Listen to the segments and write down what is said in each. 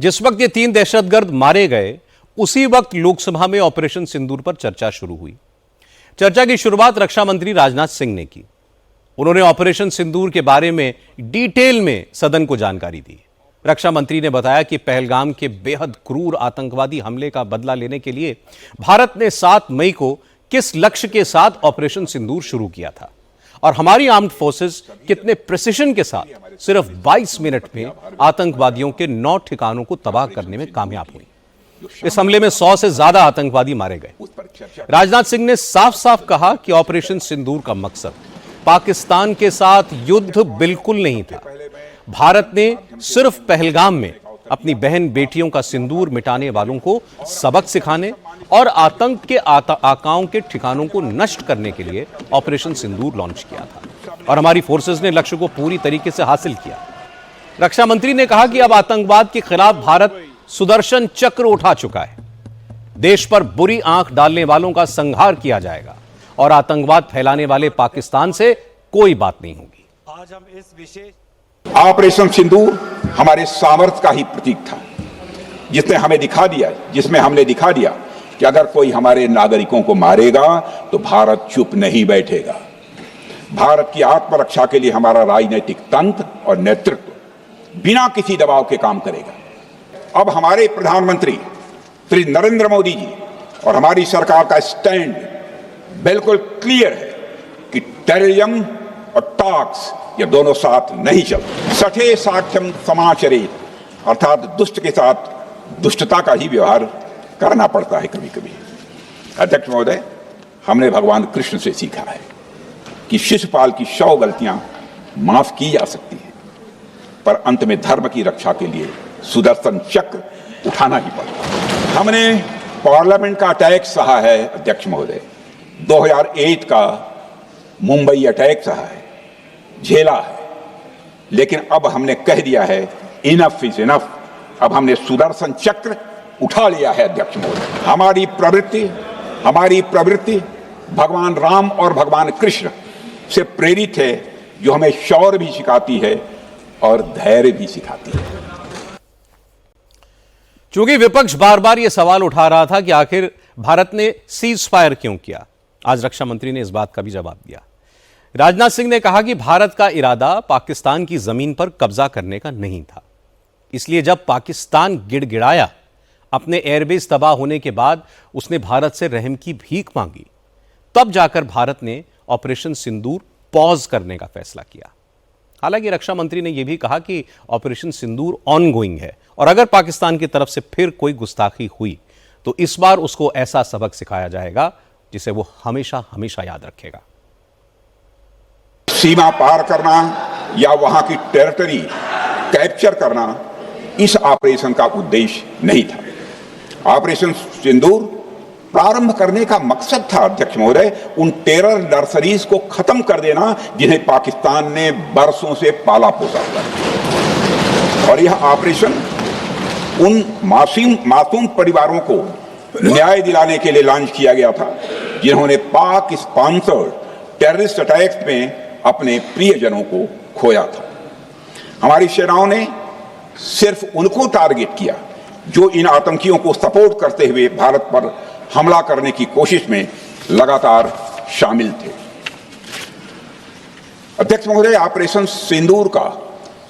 जिस वक्त ये 3 दहशतगर्द मारे गए, उसी वक्त लोकसभा में ऑपरेशन सिंदूर पर चर्चा शुरू हुई। चर्चा की शुरुआत रक्षा मंत्री राजनाथ सिंह ने की। उन्होंने ऑपरेशन सिंदूर के बारे में डिटेल में सदन को जानकारी दी। रक्षा मंत्री ने बताया कि पहलगाम के बेहद क्रूर आतंकवादी हमले का बदला लेने के लिए भारत ने 7 मई को किस लक्ष्य के साथ ऑपरेशन सिंदूर शुरू किया था और हमारी आर्म्ड फोर्सेस कितने प्रिसिशन के साथ सिर्फ 22 मिनट में आतंकवादियों के 9 ठिकानों को तबाह करने में कामयाब हुई। इस हमले में 100 से ज्यादा आतंकवादी मारे गए। राजनाथ सिंह ने साफ साफ कहा कि ऑपरेशन सिंदूर का मकसद पाकिस्तान के साथ युद्ध बिल्कुल नहीं था। भारत ने सिर्फ पहलगाम में अपनी बहन बेटियों का सिंदूर मिटाने वालों को सबक सिखाने और आतंक के आकाओं के ठिकानों को नष्ट करने के लिए ऑपरेशन सिंदूर लॉन्च किया था और हमारी फोर्सेस ने लक्ष्य को पूरी तरीके से हासिल किया। रक्षा मंत्री ने कहा कि अब आतंकवाद के खिलाफ भारत सुदर्शन चक्र उठा चुका है। देश पर बुरी आंख डालने वालों का संहार किया जाएगा और आतंकवाद फैलाने वाले पाकिस्तान से कोई बात नहीं होगी। आज हम इस विशेष ऑपरेशन सिंदूर हमारे सामर्थ्य का ही प्रतीक था, जिसमें हमने दिखा दिया कि अगर कोई हमारे नागरिकों को मारेगा तो भारत चुप नहीं बैठेगा। भारत की आत्मरक्षा के लिए हमारा राजनीतिक तंत्र और नेतृत्व बिना किसी दबाव के काम करेगा। अब हमारे प्रधानमंत्री श्री नरेंद्र मोदी जी और हमारी सरकार का स्टैंड बिल्कुल क्लियर है कि टेररिज्म और टॉक्स ये दोनों साथ नहीं चलते। सठे साक्ष्यम समाचरित, अर्थात दुष्ट के साथ दुष्टता का ही व्यवहार करना पड़ता है कभी कभी। अध्यक्ष महोदय, हमने भगवान कृष्ण से सीखा है कि शिशुपाल की 100 गलतियां माफ की जा सकती हैं, पर अंत में धर्म की रक्षा के लिए सुदर्शन चक्र उठाना ही पड़ता। हमने पार्लियामेंट का अटैक सहा है अध्यक्ष महोदय, 2008 का मुंबई अटैक सहा है, झेला है, लेकिन अब हमने कह दिया है इनफ इज इनफ। अब हमने सुदर्शन चक्र उठा लिया है अध्यक्ष महोदय। हमारी प्रवृत्ति भगवान राम और भगवान कृष्ण से प्रेरित है, जो हमें शौर्य भी सिखाती है और धैर्य भी सिखाती है। चूंकि विपक्ष बार बार यह सवाल उठा रहा था कि आखिर भारत ने सीज फायर क्यों किया, आज रक्षा मंत्री ने इस बात का भी जवाब दिया। राजनाथ सिंह ने कहा कि भारत का इरादा पाकिस्तान की जमीन पर कब्जा करने का नहीं था, इसलिए जब पाकिस्तान गिड़गिड़ाया, अपने एयरबेस तबाह होने के बाद उसने भारत से रहम की भीख मांगी, तब जाकर भारत ने ऑपरेशन सिंदूर पॉज करने का फैसला किया। हालांकि रक्षा मंत्री ने यह भी कहा कि ऑपरेशन सिंदूर ऑनगोइंग है और अगर पाकिस्तान की तरफ से फिर कोई गुस्ताखी हुई तो इस बार उसको ऐसा सबक सिखाया जाएगा जिसे वो हमेशा हमेशा याद रखेगा। सीमा पार करना या वहां की टेरिटरी कैप्चर करना इस ऑपरेशन का उद्देश्य नहीं था। ऑपरेशन सिंदूर प्रारंभ करने का मकसद था अध्यक्ष महोदय उन टेरर नर्सरीज को खत्म कर देना जिन्हें पाकिस्तान ने बरसों से पाला पोसा था, और यह ऑपरेशन उन मासूम परिवारों को न्याय दिलाने के लिए लॉन्च किया गया था जिन्होंने पाक स्पॉन्सर्ड टेररिस्ट अटैक्स में अपने प्रियजनों को खोया था। हमारी सेनाओं ने सिर्फ उनको टारगेट किया जो इन आतंकियों को सपोर्ट करते हुए भारत पर हमला करने की कोशिश में लगातार शामिल थे। अध्यक्ष महोदय, ऑपरेशन सिंदूर का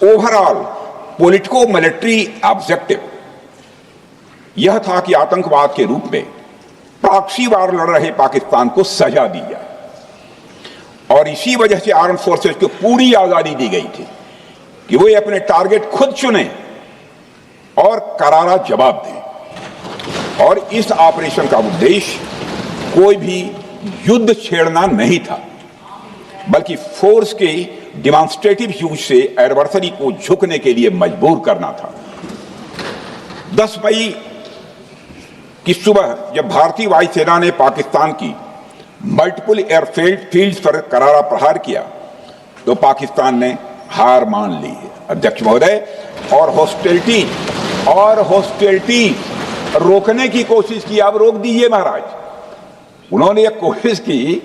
ओवरऑल पॉलिटिको मिलिट्री ऑब्जेक्टिव यह था कि आतंकवाद के रूप में प्रॉक्सी वार लड़ रहे पाकिस्तान को सजा दी जाए, और इसी वजह से आर्म फोर्सेस को पूरी आजादी दी गई थी कि वे अपने टारगेट खुद चुने और करारा जवाब दें। और इस ऑपरेशन का उद्देश्य कोई भी युद्ध छेड़ना नहीं था, बल्कि फोर्स के डिमॉन्स्ट्रेटिव यूज से एडवर्सरी को झुकने के लिए मजबूर करना था। 10 मई की सुबह जब भारतीय वायुसेना ने पाकिस्तान की मल्टीपल एयरफील्ड पर करारा प्रहार किया तो पाकिस्तान ने हार मान ली है अध्यक्ष महोदय, और हॉस्टिलिटी रोकने की कोशिश की। अब रोक दीजिए महाराज। उन्होंने एक कोशिश की,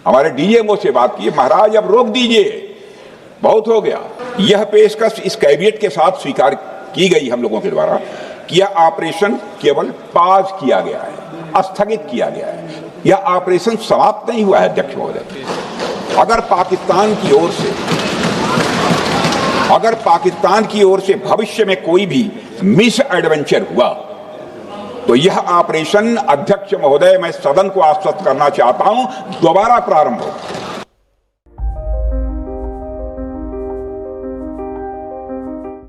हमारे डीएमओ से बात की, महाराज अब रोक दीजिए, बहुत हो गया। यह पेशकश इस कैबिनेट के साथ स्वीकार की गई हम लोगों के द्वारा कि यह ऑपरेशन केवल पाज किया गया है, स्थगित किया गया है। यह ऑपरेशन समाप्त नहीं हुआ है अध्यक्ष महोदय। अगर पाकिस्तान की ओर से भविष्य में कोई भी मिस एडवेंचर हुआ तो यह ऑपरेशन, अध्यक्ष महोदय, मैं सदन को आश्वस्त करना चाहता हूं, दोबारा प्रारंभ हो।